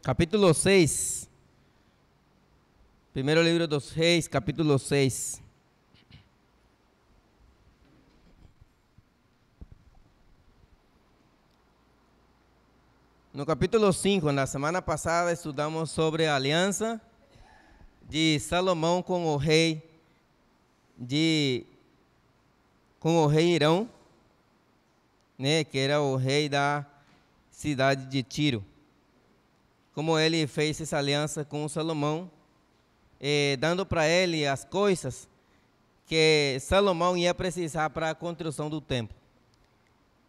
Capítulo 6. Primeiro livro dos Reis, capítulo 6. No capítulo 5, na semana passada, estudamos sobre a aliança de Salomão com o rei Hirão, né, que era o rei da cidade de Tiro. Como ele fez essa aliança com Salomão, dando para ele as coisas que Salomão ia precisar para a construção do templo.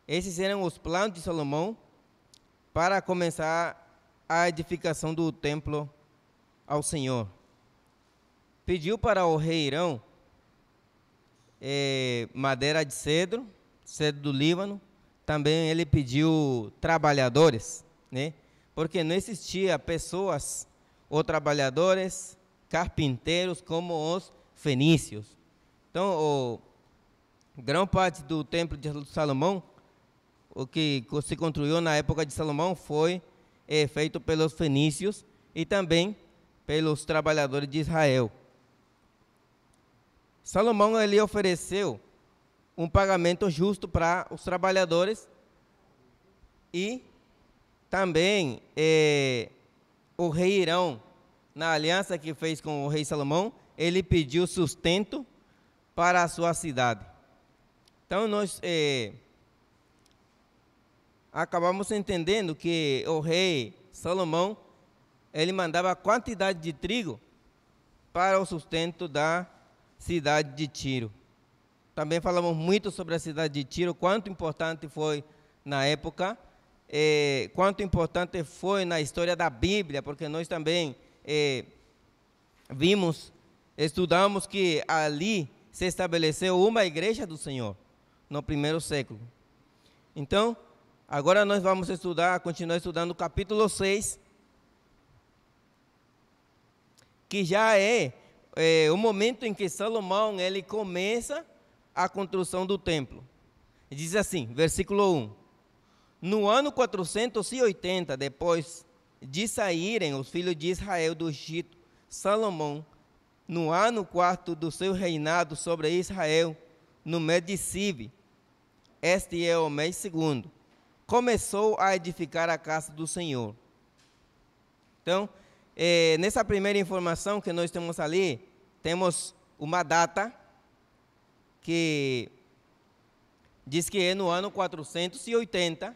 Esses eram os planos de Salomão para começar a edificação do templo ao Senhor. Pediu para o rei Hirão madeira de cedro do Líbano. Também ele pediu trabalhadores, né? Porque não existia pessoas ou trabalhadores, carpinteiros como os fenícios. Então, grande parte do templo de Salomão, o que se construiu na época de Salomão, foi feito pelos fenícios e também pelos trabalhadores de Israel. Salomão ele ofereceu um pagamento justo para os trabalhadores e também o rei Hirão, na aliança que fez com o rei Salomão, ele pediu sustento para a sua cidade. Então nós acabamos entendendo que o rei Salomão, ele mandava quantidade de trigo para o sustento da cidade de Tiro. Também falamos muito sobre a cidade de Tiro, quanto importante foi na época, quanto importante foi na história da Bíblia, porque nós também estudamos que ali se estabeleceu uma igreja do Senhor, no primeiro século. Então, agora nós vamos continuar estudando o capítulo 6, que já é o momento em que Salomão ele começa a construção do templo. Diz assim, versículo 1. No ano 480, depois de saírem os filhos de Israel do Egito, Salomão, no ano 4 do seu reinado sobre Israel, no mês de Siv, este é o mês segundo, começou a edificar a casa do Senhor. Então, nessa primeira informação que nós temos ali, temos uma data que diz que é no ano 480,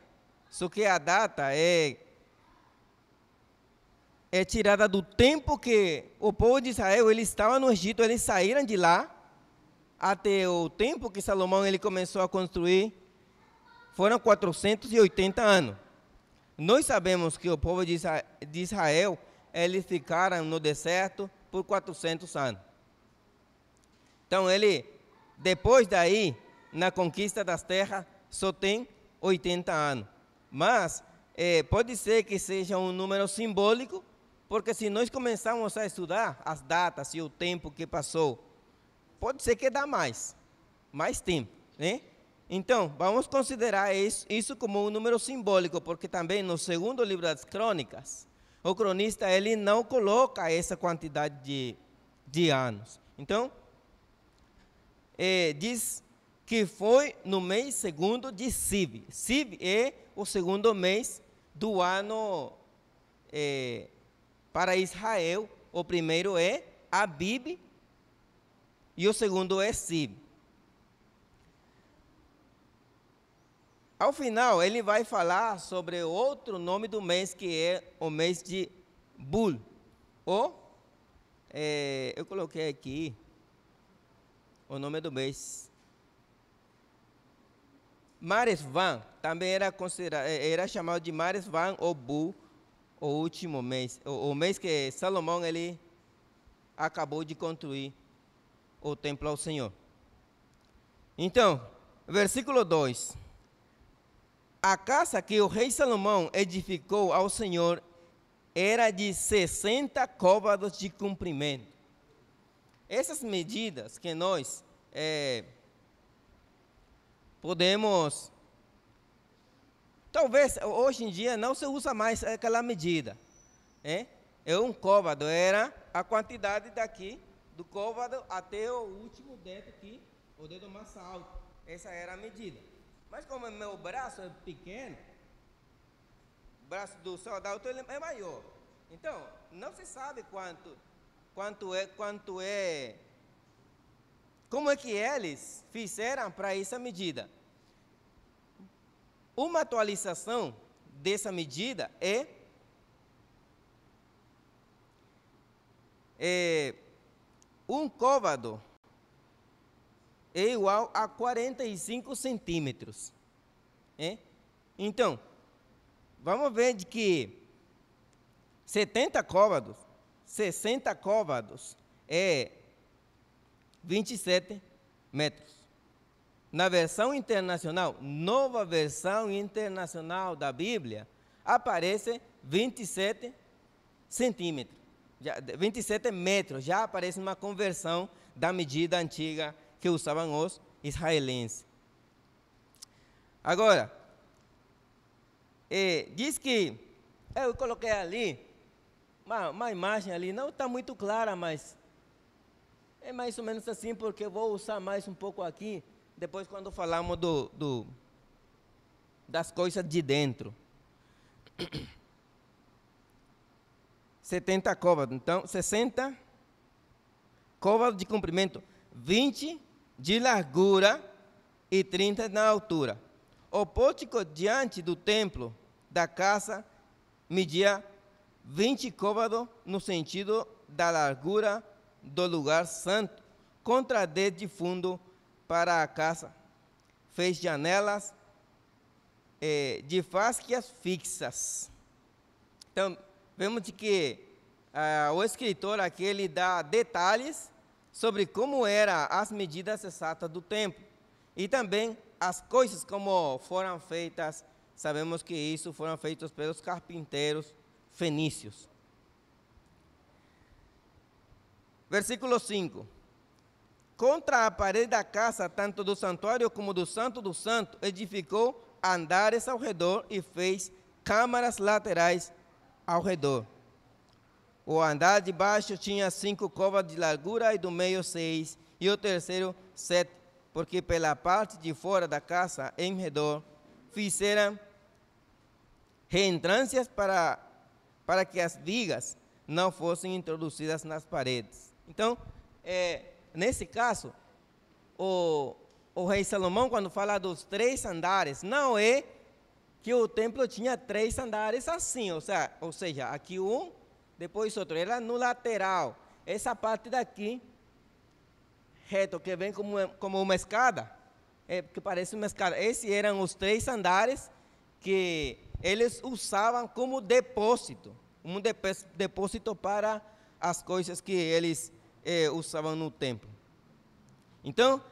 só que a data é tirada do tempo que o povo de Israel ele estava no Egito, eles saíram de lá, até o tempo que Salomão ele começou a construir, foram 480 anos. Nós sabemos que o povo de Israel, eles ficaram no deserto por 400 anos. Então, depois daí, na conquista das terras, só tem 80 anos. Mas pode ser que seja um número simbólico, porque se nós começarmos a estudar as datas e o tempo que passou, pode ser que dá mais tempo, né? Então, vamos considerar isso como um número simbólico, porque também no segundo livro das crônicas, o cronista ele não coloca essa quantidade de anos. Então, diz que foi no mês segundo de Siv. Siv é o segundo mês do ano para Israel. O primeiro é Abib e o segundo é Siv. Ao final, ele vai falar sobre outro nome do mês, que é o mês de Bul. Eu coloquei aqui o nome do mês. Maresvan, também era chamado de Maresvan ou Bul, o último mês. O mês que Salomão ele acabou de construir o templo ao Senhor. Então, versículo 2. A casa que o rei Salomão edificou ao Senhor era de 60 côvados de comprimento. Essas medidas que nós podemos... Talvez hoje em dia não se usa mais aquela medida, É um côvado, era a quantidade daqui, do côvado até o último dedo aqui, o dedo mais alto. Essa era a medida. Mas como meu braço é pequeno, o braço do soldado ele é maior. Então, não se sabe quanto é, como é que eles fizeram para essa medida. Uma atualização dessa medida é um côvado é igual a 45 centímetros. Então, vamos ver de que 70 côvados, 60 côvados é 27 metros. Na versão internacional, nova versão internacional da Bíblia, aparece 27 centímetros, 27 metros, já aparece uma conversão da medida antiga que usavam os israelenses. Agora, diz que, eu coloquei ali, uma imagem ali, não está muito clara, mas é mais ou menos assim, porque eu vou usar mais um pouco aqui, depois quando falamos das coisas de dentro. 70 côvados, então 60 côvados de comprimento, 20 de largura e 30 na altura. O pórtico diante do templo da casa media 20 côvados no sentido da largura do lugar santo, contra 10 de fundo para a casa. Fez janelas de fáscias fixas. Então, vemos que o escritor aqui ele dá detalhes sobre como eram as medidas exatas do templo. E também as coisas como foram feitas. Sabemos que isso foram feitos pelos carpinteiros fenícios. Versículo 5. Contra a parede da casa, tanto do santuário como do santo, edificou andares ao redor e fez câmaras laterais ao redor. O andar de baixo tinha 5 côvados de largura e do meio 6, e o terceiro 7, porque pela parte de fora da casa, em redor, fizeram reentrâncias para que as vigas não fossem introduzidas nas paredes. Então, nesse caso, o rei Salomão, quando fala dos 3 andares, não é que o templo tinha 3 andares assim, ou seja, aqui um, depois outro, era no lateral. Essa parte daqui, reto, que vem como uma escada, que parece uma escada. Esses eram os 3 andares que eles usavam como depósito, um depósito para as coisas que eles usavam no templo. Então,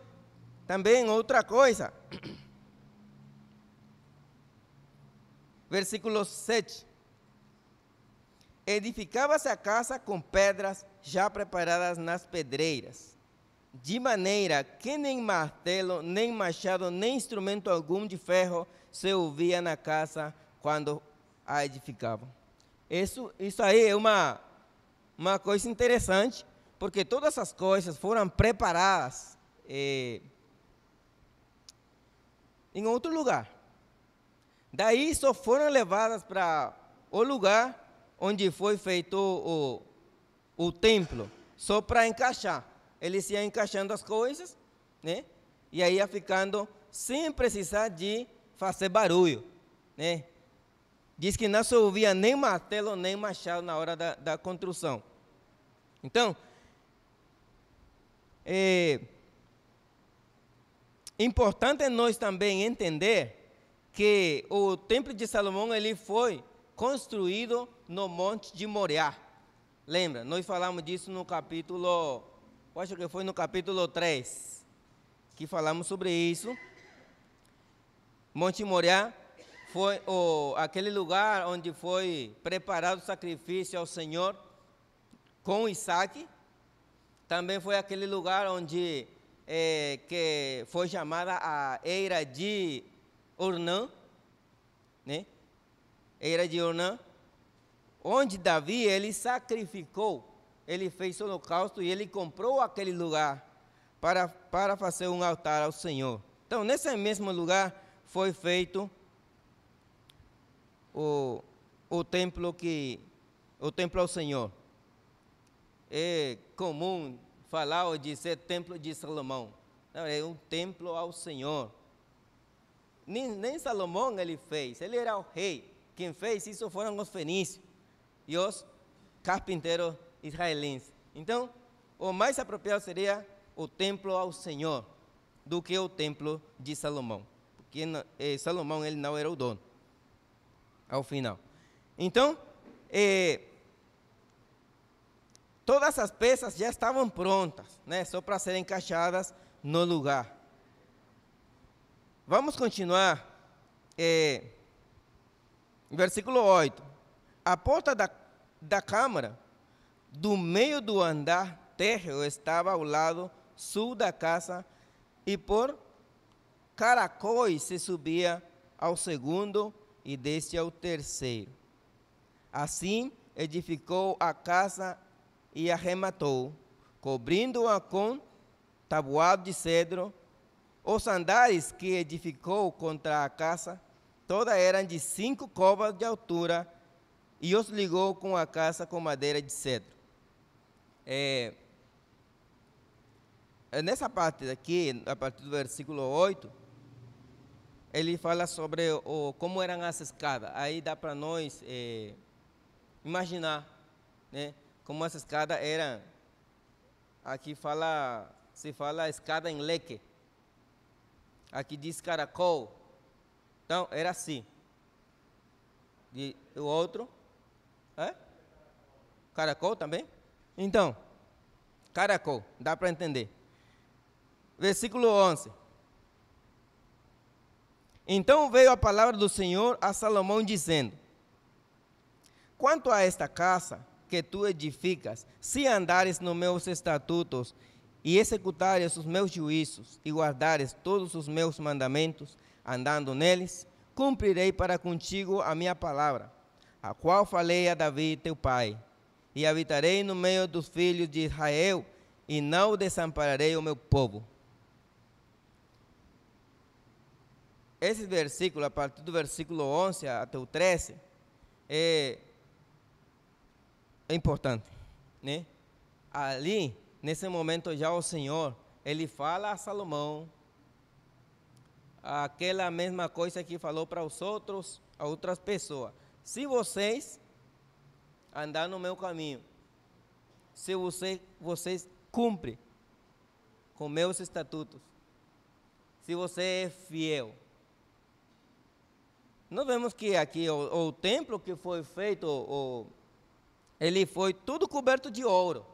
também outra coisa, versículo 7, edificava-se a casa com pedras já preparadas nas pedreiras, de maneira que nem martelo, nem machado, nem instrumento algum de ferro se ouvia na casa quando a edificavam. Isso aí é uma coisa interessante, porque todas essas coisas foram preparadas em outro lugar. Daí só foram levadas para o lugar onde foi feito o templo, só para encaixar. Eles iam encaixando as coisas, né? E aí ia ficando sem precisar de fazer barulho, né? Diz que não se ouvia nem martelo nem machado na hora da construção. Então, importante nós também entender que o templo de Salomão ele foi construído no Monte de Moriá. Lembra? Nós falamos disso no capítulo, acho que foi no capítulo 3, que falamos sobre isso. Monte Moriá foi aquele lugar onde foi preparado o sacrifício ao Senhor com Isaac. Também foi aquele lugar onde que foi chamada a Eira de Ornã, né? Eira de Ornã. onde Davi, ele sacrificou, ele fez holocausto e ele comprou aquele lugar para fazer um altar ao Senhor. Então, nesse mesmo lugar foi feito o templo ao Senhor. É comum falar ou dizer templo de Salomão. Não, é um templo ao Senhor. Nem Salomão ele fez, ele era o rei. Quem fez isso foram os fenícios e os carpinteiros israelenses. Então, o mais apropriado seria o templo ao Senhor do que o templo de Salomão. Porque Salomão ele não era o dono, ao final. Então, todas as peças já estavam prontas, né, só para serem encaixadas no lugar. Vamos continuar. Versículo 8. A porta da câmara, do meio do andar térreo, estava ao lado sul da casa, e por caracóis se subia ao segundo e deste ao terceiro. Assim edificou a casa e arrematou, cobrindo-a com tabuado de cedro. Os andares que edificou contra a casa, todas eram de 5 covas de altura, e os ligou com a casa com madeira de cedro. Nessa parte aqui, a partir do versículo 8, ele fala sobre como eram as escadas. Aí dá para nós imaginar, né, como as escadas eram. Aqui se fala escada em leque. Aqui diz caracol. Então, era assim. E o outro? Caracol também? Então, caracol, dá para entender. Versículo 11. Então veio a palavra do Senhor a Salomão dizendo: quanto a esta casa que tu edificas, se andares nos meus estatutos e executares os meus juízos e guardares todos os meus mandamentos, andando neles, cumprirei para contigo a minha palavra, a qual falei a Davi teu pai, e habitarei no meio dos filhos de Israel, e não desampararei o meu povo. Esse versículo, a partir do versículo 11 até o 13, é importante, né? Ali, nesse momento já o Senhor, ele fala a Salomão aquela mesma coisa que falou para a outras pessoas. Se vocês andar no meu caminho, se vocês cumprem com meus estatutos, se você é fiel. Nós vemos que aqui o templo que foi feito, ele foi tudo coberto de ouro.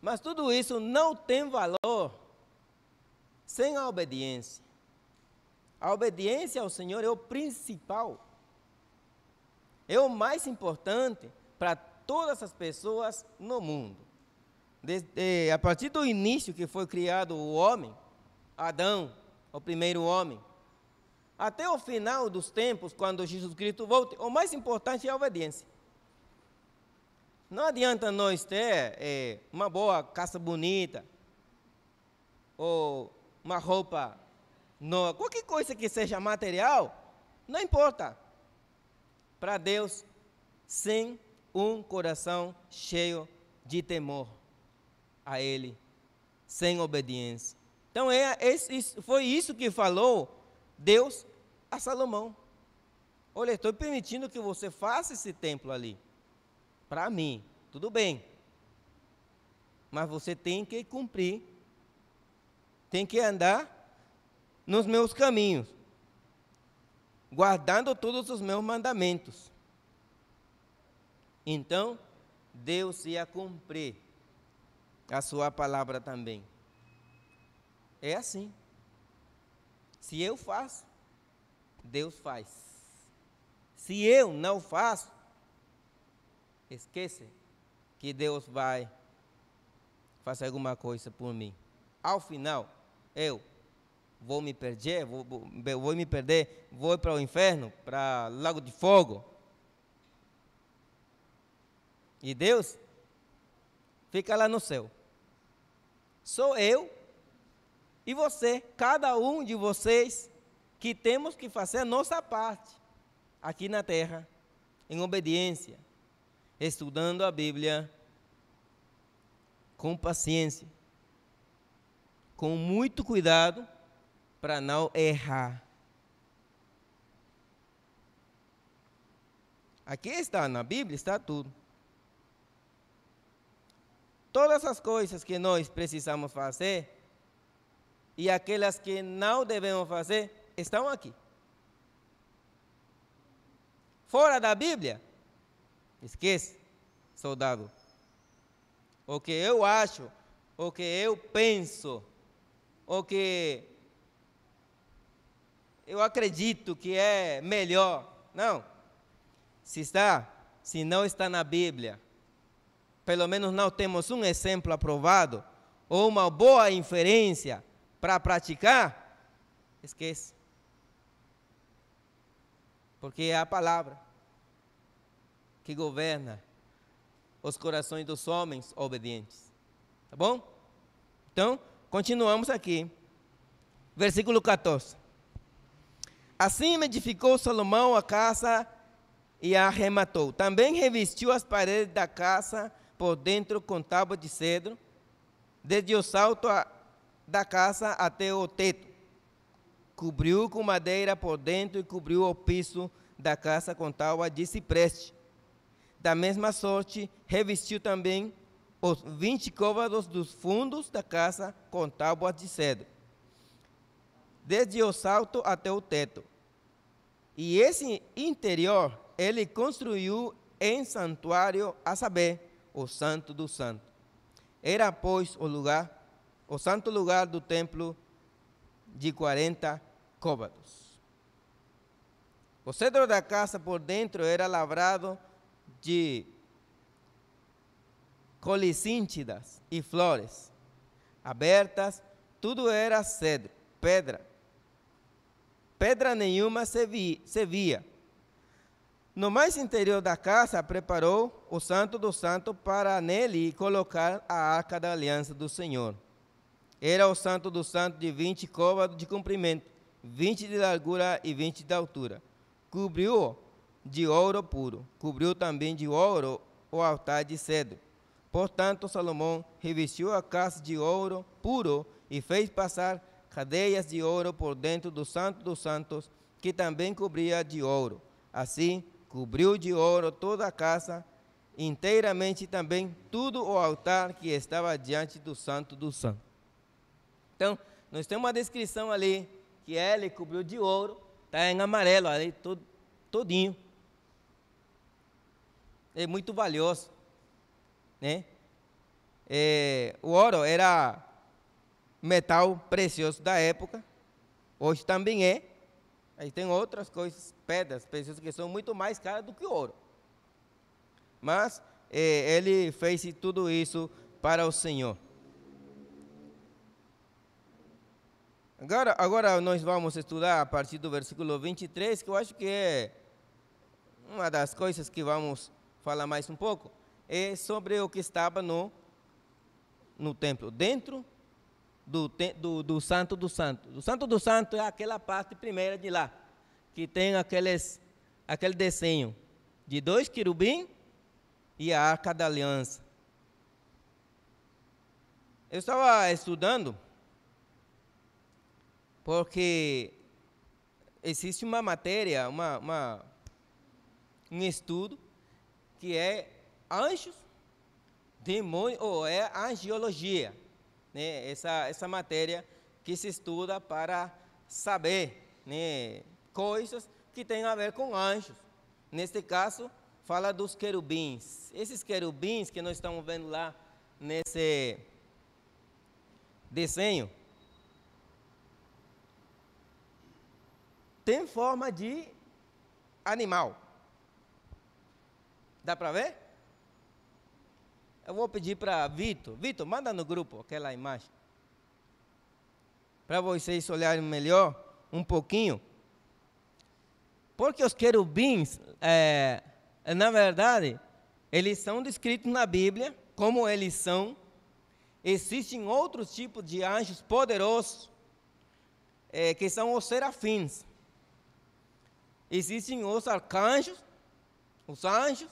Mas tudo isso não tem valor sem a obediência. A obediência ao Senhor é o principal. É o mais importante para todas as pessoas no mundo. A partir do início que foi criado o homem, Adão, o primeiro homem, até o final dos tempos, quando Jesus Cristo volte, o mais importante é a obediência. Não adianta nós ter uma boa casa bonita, ou uma roupa nova, qualquer coisa que seja material, não importa. Para Deus, sem um coração cheio de temor a Ele, sem obediência. Então, foi isso que falou Deus a Salomão. Olha, estou permitindo que você faça esse templo ali, para mim, tudo bem. Mas você tem que cumprir, tem que andar nos meus caminhos, guardando todos os meus mandamentos. Então, Deus ia cumprir a sua palavra também. É assim. Se eu faço, Deus faz. Se eu não faço, esquece que Deus vai fazer alguma coisa por mim. Ao final, eu vou me perder, vou para o inferno, para o lago de fogo. E Deus fica lá no céu. Sou eu e você, cada um de vocês, que temos que fazer a nossa parte aqui na terra, em obediência, estudando a Bíblia com paciência, com muito cuidado para não errar. Aqui está, na Bíblia está tudo. Todas as coisas que nós precisamos fazer e aquelas que não devemos fazer estão aqui. Fora da Bíblia, esquece, soldado. O que eu acho, o que eu penso, o que eu acredito que é melhor. Não. Se não está na Bíblia, pelo menos não temos um exemplo aprovado ou uma boa inferência para praticar, esquece. Porque é a palavra que governa os corações dos homens obedientes. Tá bom? Então, continuamos aqui. Versículo 14. Assim edificou Salomão a casa e a arrematou. Também revestiu as paredes da casa por dentro com tábua de cedro, desde o salto da casa até o teto. Cobriu com madeira por dentro e cobriu o piso da casa com tábua de cipreste. Da mesma sorte, revestiu também os 20 côvados dos fundos da casa com tábuas de cedro, desde o salto até o teto. E esse interior ele construiu em santuário, a saber, o Santo do Santo. Era, pois, o santo lugar do templo de 40 côvados. O cedro da casa por dentro era lavrado de colicíntidas e flores abertas, tudo era cedro, pedra nenhuma se via. No mais interior da casa preparou o Santo do Santo para nele colocar a arca da aliança do Senhor. Era o Santo do Santo de 20 côvados de comprimento, 20 de largura e 20 de altura. Cobriu-o de ouro puro. Cobriu também de ouro o altar de cedro. Portanto, Salomão revestiu a casa de ouro puro e fez passar cadeias de ouro por dentro do Santo dos Santos, que também cobria de ouro. Assim, cobriu de ouro toda a casa, inteiramente também tudo o altar que estava diante do Santo dos Santos. Então, nós temos uma descrição ali, que ele cobriu de ouro, está em amarelo ali, todinho. É muito valioso, né? O ouro era metal precioso da época, hoje também é. Aí tem outras coisas, pedras preciosas que são muito mais caras do que o ouro. Mas ele fez tudo isso para o Senhor. Agora nós vamos estudar a partir do versículo 23, que eu acho que é uma das coisas que vamos falar mais um pouco, é sobre o que estava no templo, dentro do Santo do Santo. O Santo do Santo é aquela parte primeira de lá, que tem aquele desenho de 2 querubins e a Arca da Aliança. Eu estava estudando, porque existe uma matéria, um estudo, que é anjos, demônios, ou é angiologia, né? Essa matéria que se estuda para saber, né, coisas que têm a ver com anjos. Neste caso, fala dos querubins. Esses querubins que nós estamos vendo lá nesse desenho, tem forma de animal. Dá para ver? Eu vou pedir para Vitor, manda no grupo aquela imagem, para vocês olharem melhor um pouquinho. Porque os querubins, na verdade, Eles são descritos na Bíblia como eles são. Existem outros tipos de anjos poderosos, que são os serafins. Existem os arcanjos, os anjos,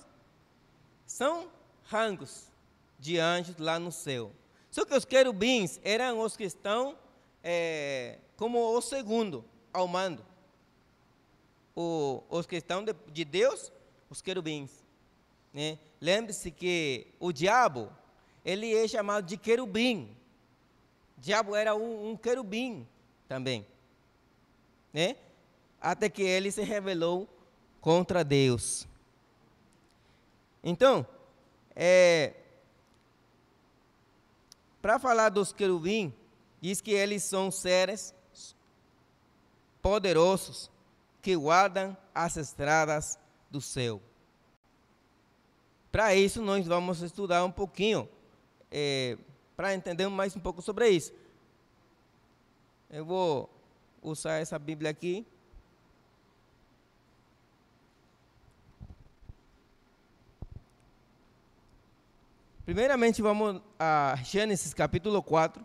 são rangos de anjos lá no céu. Só que os querubins eram os que estão como o segundo ao mando. Os que estão de Deus, os querubins. Né? Lembre-se que o diabo, ele é chamado de querubim. O diabo era um querubim também. Né? Até que ele se rebelou contra Deus. Então, para falar dos querubins, diz que eles são seres poderosos que guardam as estradas do céu. Para isso, nós vamos estudar um pouquinho, para entender mais um pouco sobre isso. Eu vou usar essa Bíblia aqui. Primeiramente, vamos a Gênesis capítulo 4.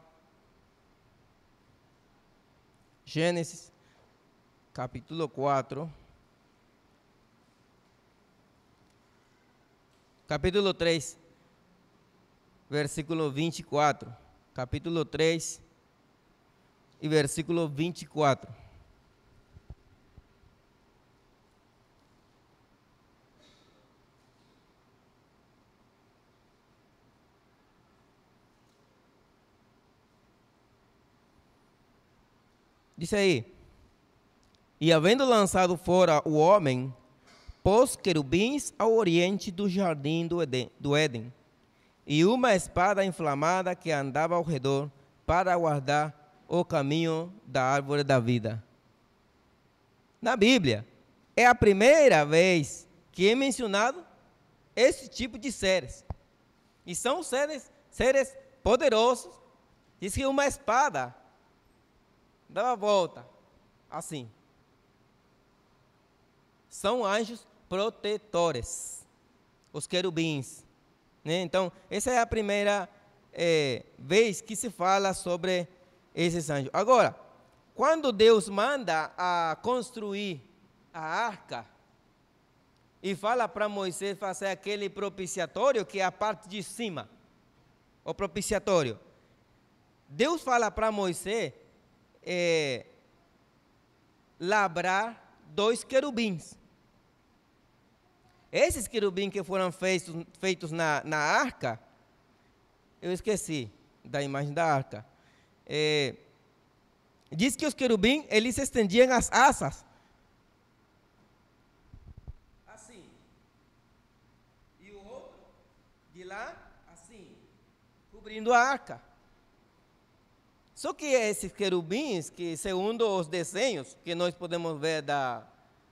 Gênesis capítulo 4. Capítulo 3, versículo 24. Capítulo 3 e versículo 24. Diz aí: e havendo lançado fora o homem, pôs querubins ao oriente do jardim do Éden, e uma espada inflamada que andava ao redor para guardar o caminho da árvore da vida. Na Bíblia, é a primeira vez que é mencionado esse tipo de seres. E são seres poderosos. Diz que uma espada dava a volta, assim. São anjos protetores, os querubins. Né? Então, essa é a primeira vez que se fala sobre esses anjos. Agora, quando Deus manda a construir a arca, e fala para Moisés fazer aquele propiciatório, que é a parte de cima, o propiciatório. Deus fala para Moisés labrar 2 querubins. Esses querubins que foram feitos na arca, eu esqueci da imagem da arca. Diz que os querubins, eles estendiam as asas assim, e o outro de lá assim, cobrindo a arca. Só que esses querubins, que segundo os desenhos que nós podemos ver da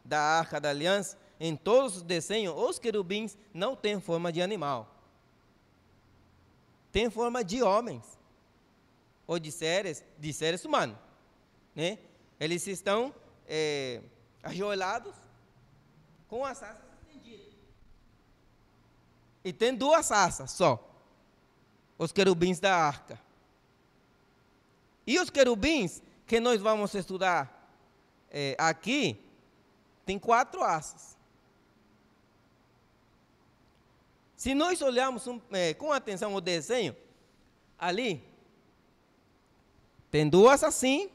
Arca da Aliança, em todos os desenhos, os querubins não têm forma de animal. Tem forma de homens, ou de seres humanos. Né? Eles estão ajoelhados com as asas estendidas. E tem 2 asas só, os querubins da arca. E os querubins que nós vamos estudar aqui, tem 4 asas. Se nós olharmos com atenção o desenho, ali, tem 2 assim,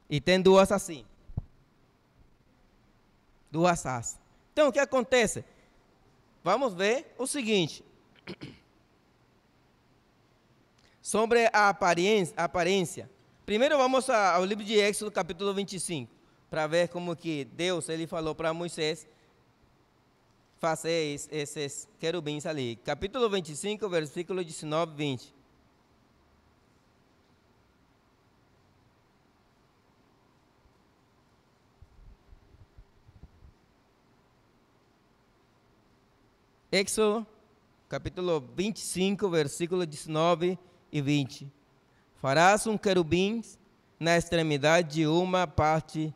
e tem 2 assim. 2 asas. Então, o que acontece? Vamos ver o seguinte. Sobre a aparência. Primeiro vamos ao livro de Êxodo, capítulo 25, para ver como que Deus ele falou para Moisés fazer esses querubins ali. Capítulo 25, versículo 19 e 20. Êxodo, capítulo 25, versículo 19 e 20. Farás um querubim na extremidade de uma parte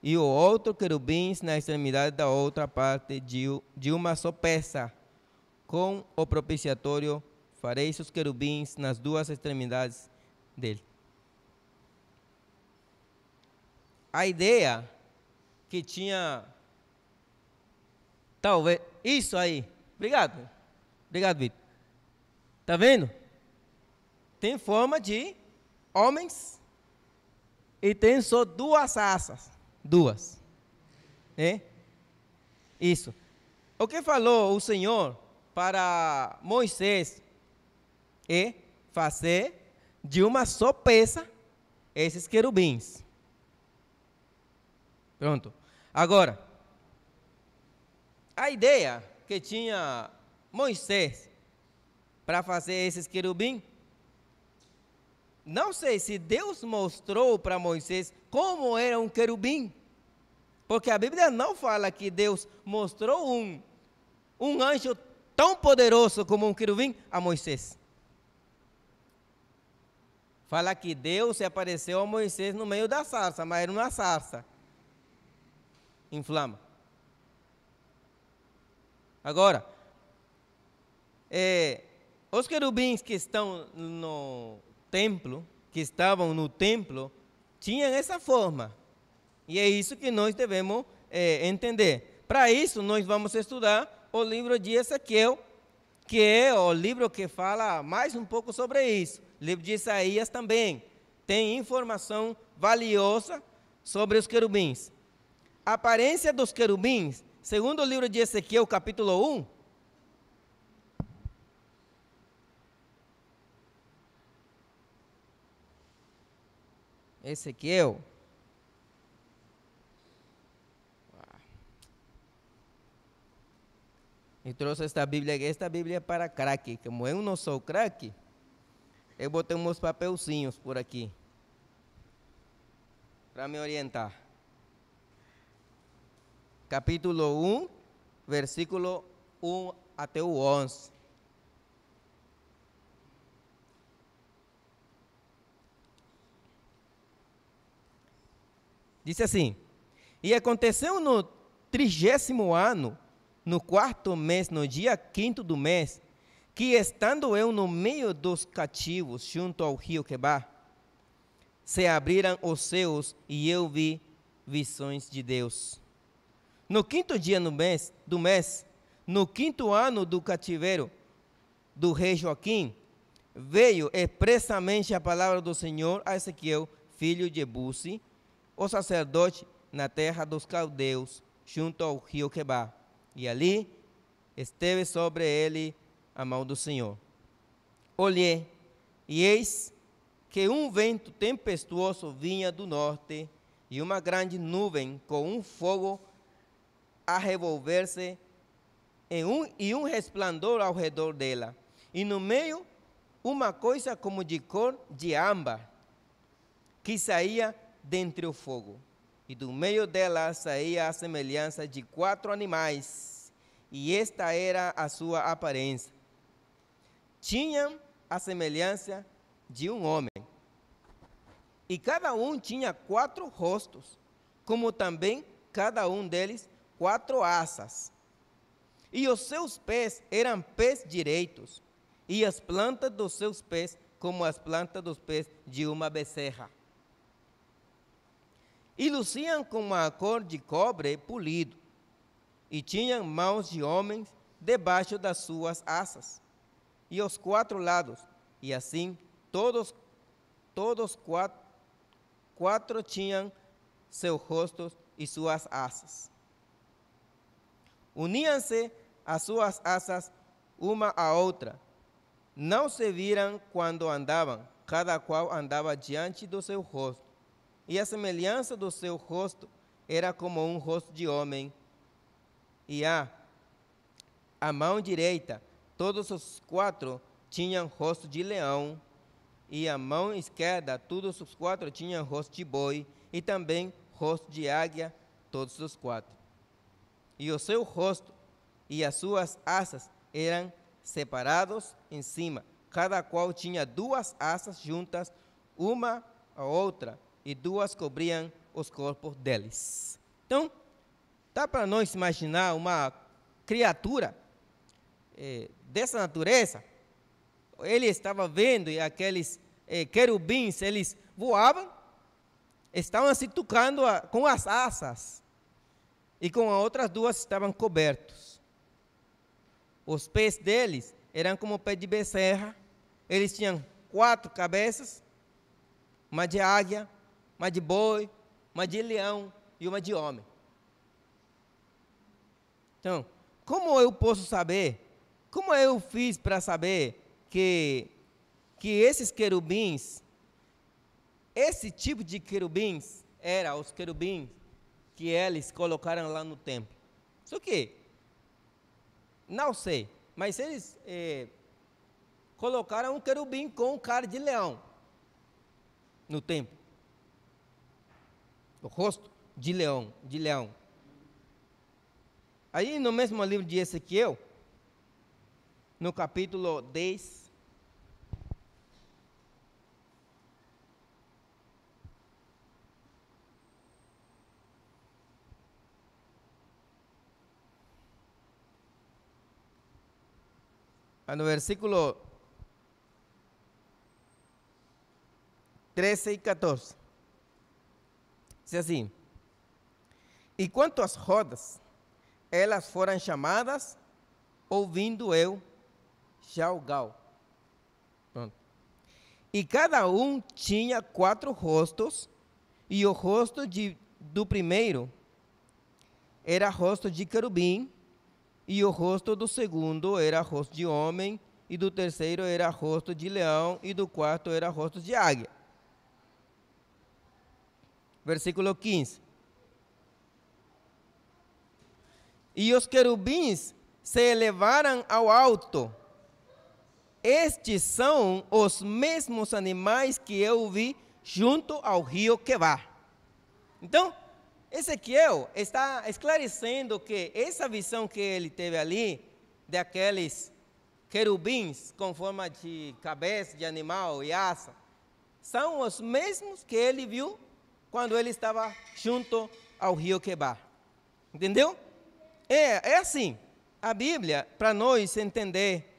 e o outro querubim na extremidade da outra parte de uma só peça. Com o propiciatório fareis os querubins nas duas extremidades dele. A ideia que tinha, talvez, isso aí, obrigado, Vitor. Está vendo? Tem forma de homens e tem só duas asas, duas, né? Isso. O que falou o Senhor para Moisés é fazer de uma só peça esses querubins. Pronto. Agora, a ideia que tinha Moisés para fazer esses querubins, não sei se Deus mostrou para Moisés como era um querubim, porque a Bíblia não fala que Deus mostrou um anjo tão poderoso como um querubim a Moisés. Fala que Deus se apareceu a Moisés no meio da sarça, mas era uma sarça em flama. Agora, os querubins que estão no templo, que estavam no templo, tinham essa forma. E é isso que nós devemos entender. Para isso, nós vamos estudar o livro de Ezequiel, que é o livro que fala mais um pouco sobre isso. O livro de Isaías também tem informação valiosa sobre os querubins. A aparência dos querubins, segundo o livro de Ezequiel, capítulo 1, Ezequiel. Eu trouxe esta Bíblia aqui. Esta Bíblia é para craque. Como eu não sou craque, eu botei uns papelzinhos por aqui para me orientar. Capítulo 1, versículo 1 até o 11. Diz assim: e aconteceu no 30º ano, no 4º mês, no dia 5º do mês, que estando eu no meio dos cativos, junto ao rio Quebar, se abriram os céus e eu vi visões de Deus. No 5º dia do mês, no 5º ano do cativeiro do rei Joaquim, veio expressamente a palavra do Senhor a Ezequiel, filho de Buzi, o sacerdote, na terra dos caldeus, junto ao rio Quebar. E ali esteve sobre ele a mão do Senhor. Olhei, e eis que um vento tempestuoso vinha do norte, e uma grande nuvem com um fogo a revolver-se, e um resplandor ao redor dela. E no meio, uma coisa como de cor de âmbar, que saía dentre o fogo. E do meio dela saía a semelhança de 4 animais, e esta era a sua aparência. Tinham a semelhança de um homem, e cada um tinha 4 rostos, como também cada um deles 4 asas. E os seus pés eram pés direitos, e as plantas dos seus pés como as plantas dos pés de uma bezerra. E luziam com uma cor de cobre polido, e tinham mãos de homens debaixo das suas asas, e aos 4 lados, e assim todos quatro tinham seus rostos e suas asas. Uniam-se as suas asas uma à outra, não se viram quando andavam, cada qual andava diante do seu rosto. E a semelhança do seu rosto era como um rosto de homem. E a mão direita, todos os 4 tinham rosto de leão. E a mão esquerda, todos os 4 tinham rosto de boi. E também rosto de águia, todos os 4. E o seu rosto e as suas asas eram separados em cima. Cada qual tinha 2 asas juntas, uma à outra, e 2 cobriam os corpos deles. Então, dá para nós imaginar uma criatura dessa natureza? Ele estava vendo e aqueles querubins, eles voavam, estavam se tocando com as asas, e com as outras duas estavam cobertos. Os pés deles eram como pés de bezerra, eles tinham 4 cabeças, uma de águia, uma de boi, uma de leão e uma de homem. Então, como eu posso saber, como eu fiz para saber que esses querubins, esse tipo de querubins, eram os querubins que eles colocaram lá no templo? Só que, não sei, mas eles colocaram um querubim com cara de leão no templo. O rosto de leão, Aí no mesmo livro de Ezequiel, no capítulo 10, no versículo 13 e 14, diz assim: e quanto às rodas, elas foram chamadas, ouvindo eu, Jalgal. Pronto. E cada um tinha 4 rostos, e o rosto do primeiro era rosto de querubim, e o rosto do segundo era rosto de homem, e do terceiro era rosto de leão, e do quarto era rosto de águia. Versículo 15. E os querubins se elevaram ao alto. Estes são os mesmos animais que eu vi junto ao rio Quebar. Então, Ezequiel está esclarecendo que essa visão que ele teve ali, daqueles querubins com forma de cabeça de animal e asa, são os mesmos que ele viu quando ele estava junto ao rio Quebar. Entendeu? É assim, a Bíblia, para nós entender,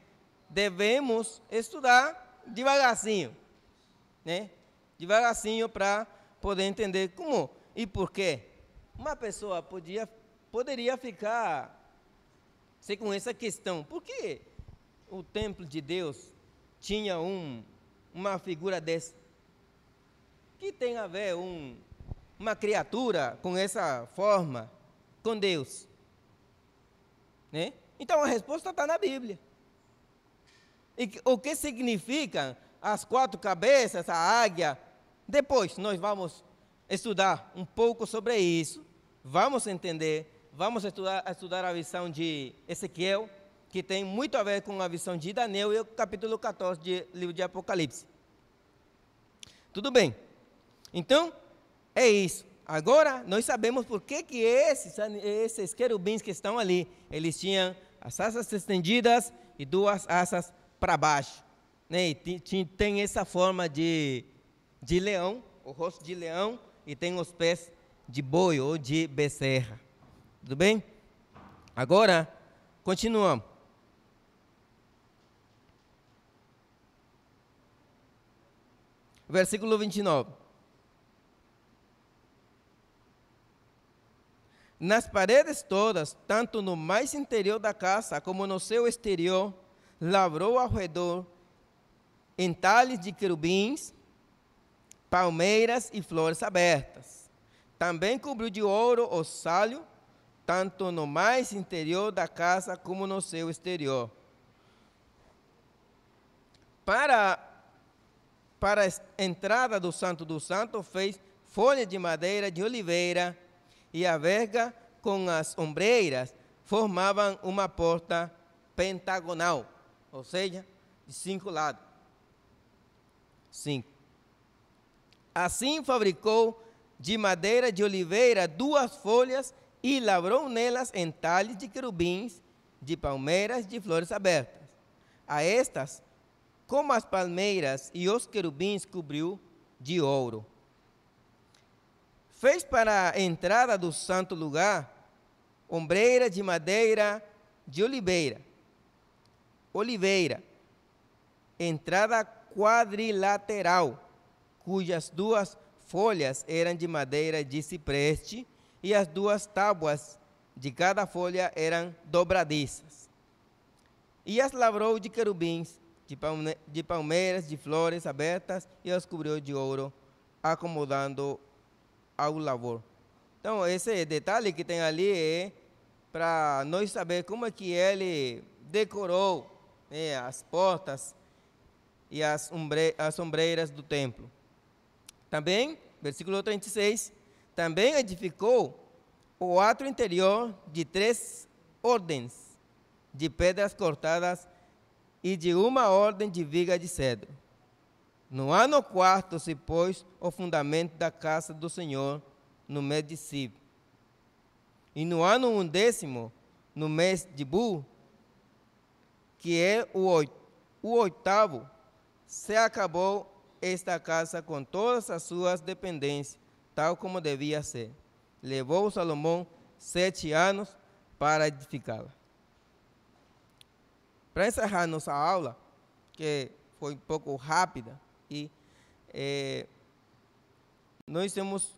devemos estudar devagarzinho, né? Devagarzinho para poder entender como e por quê. Uma pessoa poderia ficar com essa questão: por que o templo de Deus tinha uma figura dessa? Que tem a ver uma criatura com essa forma com Deus? Né? Então a resposta está na Bíblia. E o que significam as 4 cabeças, a águia? Depois nós vamos estudar um pouco sobre isso, vamos entender, vamos estudar a visão de Ezequiel, que tem muito a ver com a visão de Daniel e o capítulo 14 do livro de Apocalipse. Tudo bem? Então, é isso. Agora, nós sabemos por que esses querubins que estão ali, eles tinham as asas estendidas e 2 asas para baixo. Né? E tem essa forma de leão, o rosto de leão, e tem os pés de boi ou de bezerra. Tudo bem? Agora, continuamos. Versículo 29. Nas paredes todas, tanto no mais interior da casa como no seu exterior, lavrou ao redor entalhes de querubins, palmeiras e flores abertas. Também cobriu de ouro o salho, tanto no mais interior da casa como no seu exterior. Para a entrada do Santo dos Santos, fez folha de madeira de oliveira, e a verga com as ombreiras formavam uma porta pentagonal, ou seja, de 5 lados. 5. Assim fabricou de madeira de oliveira 2 folhas e lavrou nelas entalhes de querubins, de palmeiras de flores abertas. A estas, como as palmeiras e os querubins, cobriu de ouro. Fez para a entrada do santo lugar ombreiras de madeira de oliveira, entrada quadrilateral, cujas duas folhas eram de madeira de cipreste, e as duas tábuas de cada folha eram dobradiças. E as lavrou de querubins, de palmeiras, de flores abertas, e as cobriu de ouro, acomodando ao lavor. Então, esse detalhe que tem ali é para nós saber como é que ele decorou, né, as portas e as ombreiras do templo. Também, versículo 36, também edificou o átrio interior de 3 ordens de pedras cortadas e de uma ordem de viga de cedro. No ano 4 se pôs o fundamento da casa do Senhor, no mês de Sib. E no ano 11, no mês de Bu, que é o 8º, se acabou esta casa com todas as suas dependências, tal como devia ser. Levou Salomão 7 anos para edificá-la. Para encerrar nossa aula, que foi um pouco rápida, e nós temos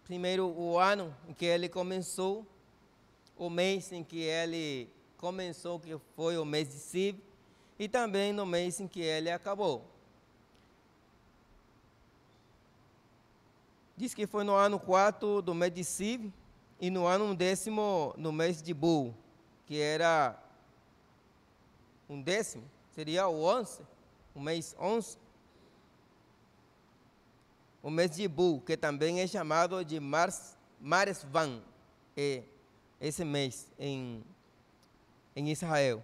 primeiro o ano em que ele começou, o mês em que ele começou, que foi o mês de Sib, e também no mês em que ele acabou. Diz que foi no ano 4 do mês de Sib, e no ano 10º, no mês de Bu, que era 10º, seria o 11, o mês 11. O mês de Bu, que também é chamado de Maresvan, é esse mês em Israel.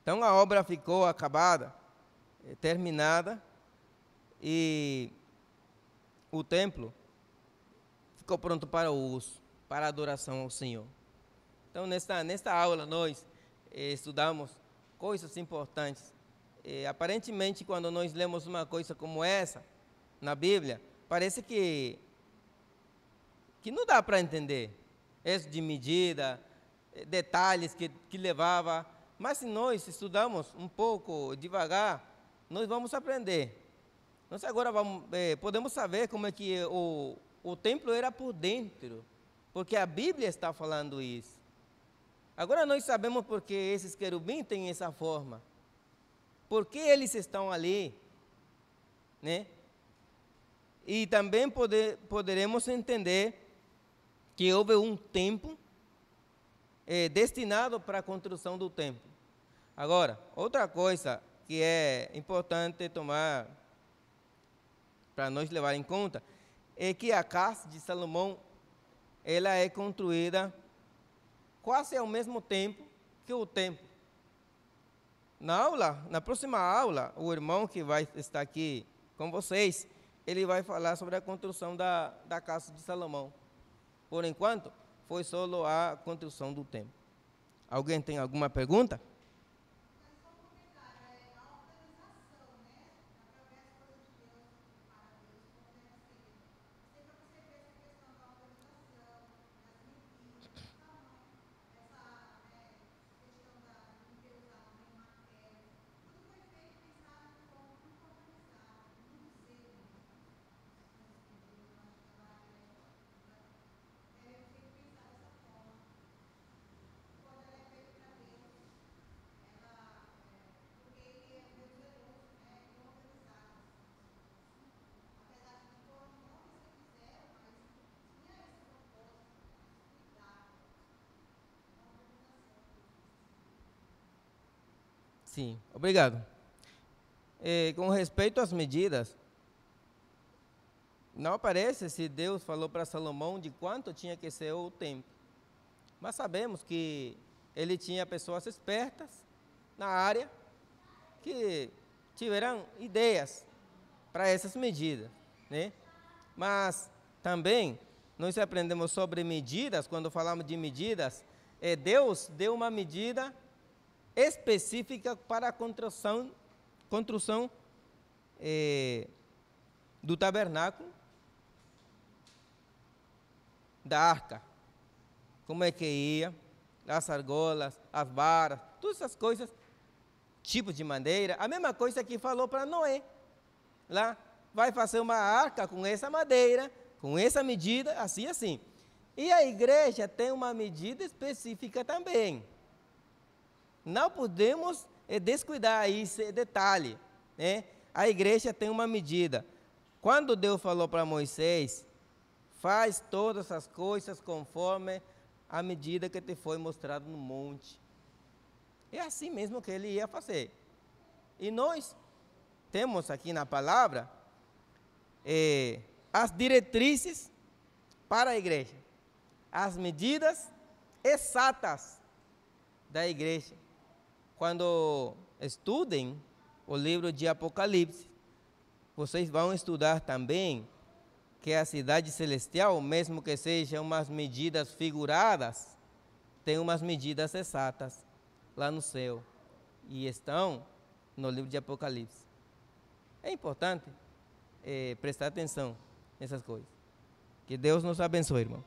Então a obra ficou acabada, terminada, e o templo ficou pronto para o uso, para a adoração ao Senhor. Então nesta aula nós estudamos coisas importantes. Aparentemente, quando nós lemos uma coisa como essa na Bíblia, parece que não dá para entender. Isso de medida, detalhes que levava. Mas se nós estudamos um pouco devagar, nós vamos aprender. Nós agora podemos saber como é que o templo era por dentro, porque a Bíblia está falando isso. Agora nós sabemos porque esses querubins têm essa forma. Por que eles estão ali, né? E também poderemos entender que houve um tempo destinado para a construção do templo. Agora, outra coisa que é importante tomar para nós levar em conta é que a casa de Salomão ela é construída quase ao mesmo tempo que o templo. Na próxima aula, o irmão que vai estar aqui com vocês, ele vai falar sobre a construção da casa de Salomão. Por enquanto, foi só a construção do templo. Alguém tem alguma pergunta? Sim, obrigado. Com respeito às medidas, não aparece se Deus falou para Salomão de quanto tinha que ser o templo. Mas sabemos que ele tinha pessoas espertas na área que tiveram ideias para essas medidas, né? Mas também nós aprendemos sobre medidas, quando falamos de medidas, Deus deu uma medida específica para a construção do tabernáculo da arca. Como é que ia, as argolas, as varas, todas essas coisas, tipos de madeira. A mesma coisa que falou para Noé. Lá, vai fazer uma arca com essa madeira, com essa medida, assim, assim. E a igreja tem uma medida específica também. Não podemos descuidar esse detalhe, né? A igreja tem uma medida. Quando Deus falou para Moisés, faz todas as coisas conforme a medida que te foi mostrado no monte. É assim mesmo que ele ia fazer. E nós temos aqui na palavra as diretrizes para a igreja, as medidas exatas da igreja. Quando estudem o livro de Apocalipse, vocês vão estudar também que a cidade celestial, mesmo que sejam umas medidas figuradas, tem umas medidas exatas lá no céu e estão no livro de Apocalipse. É importante prestar atenção nessas coisas. Que Deus nos abençoe, irmão.